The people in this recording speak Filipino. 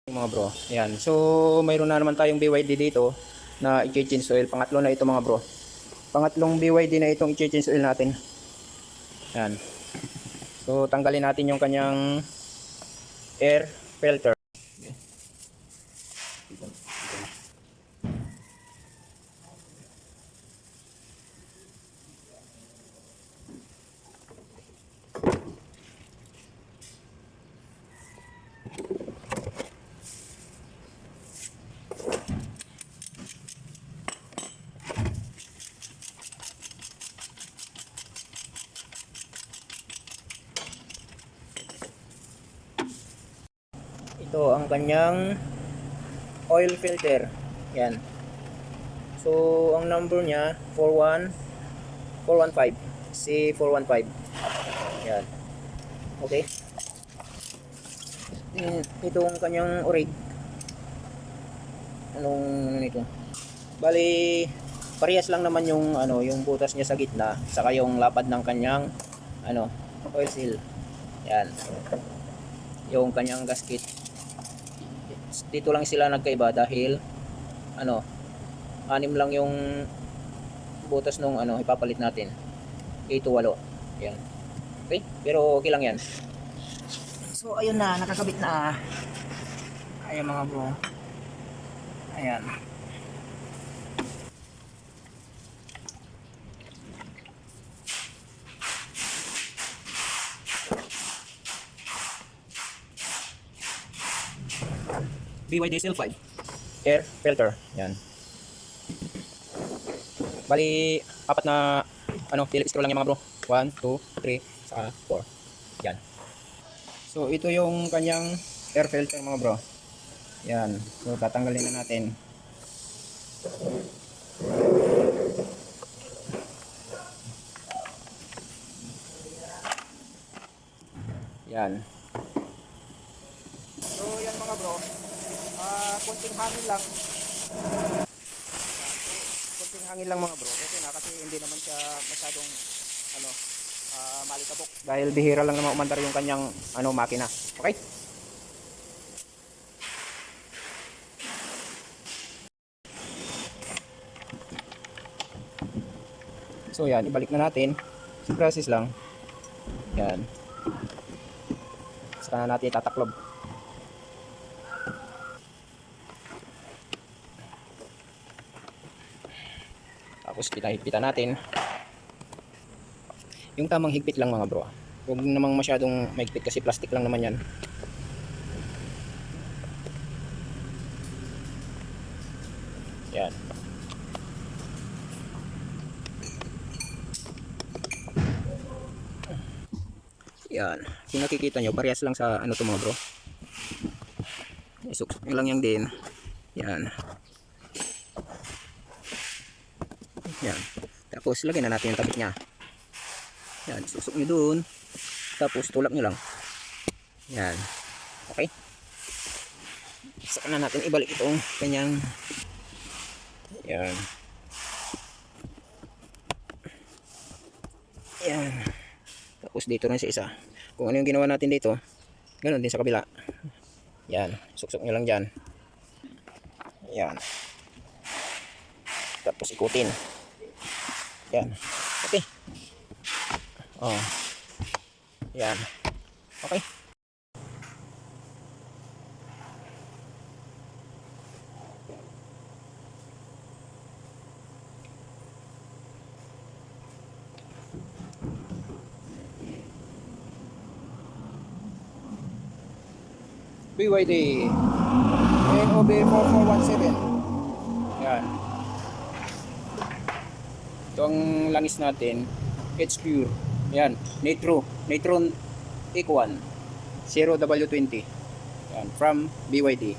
Mga bro, ayan. So mayroon na naman tayong BYD dito na i-change oil. Pangatlo na ito mga bro. Pangatlong BYD na itong i-change oil natin. Ayan. So tanggalin natin yung kanyang air filter. Ito ang kanyang oil filter. Yan. So ang number niya 41415 C415. Yan. Okay. Itong kanyang orig. Anong nito? Bali parehas lang naman yung yung butas niya sa gitna saka yung lapad ng kanyang oil seal. Yan. Yung kanyang gasket. Dito lang sila nagkaiba dahil anim lang yung butas nung ipapalit natin. 8 to 8. Yan. Okay? Pero okay lang yan. So ayun na, nakakabit na. Ayan mga bro. Ayan. BYD Seal 5 air filter. Yan. Bali, apat na Phillips screw lang yan mga bro. 1, 2, 3, saka 4. Yan. So ito yung kanyang air filter mga bro. Yan. So tatanggalin na natin. Yan. So yan mga bro. Konting hangin lang. Konting hangin lang mga bro. Okay na kasi hindi naman siya masyadong malikabok. Dahil bihira lang naman umandar yung kanyang makina. Okay? So yan, ibalik na natin. Si process lang. Yan. Saka na natin tataklob. Tapos higpitan natin. Yung tamang higpit lang mga bro. Huwag namang masyadong mahigpit kasi plastic lang naman yan. Yan. Yan. Kung nakikita nyo, parehas lang sa to mga bro. Isuksok nyo lang yan din. Yan. Yan. Tapos lagyan na natin yung tabik nya. Yan. Susok nyo dun. Tapos tulak nyo lang. Yan. Okay. Saka na natin ibalik itong kanyang. Yan. Yan. Tapos dito rin sa isa. Kung ano yung ginawa natin dito, ganoon din sa kabila. Yan. Suksok nyo lang dyan. Yan. Tapos ikutin. Yan. Okay. Oh. Yan. Okay. BYD NOB 4417. Yan. Ito ang langis natin. It's pure. Yan. Natron Eco 1 0W20. Yan. From BYD.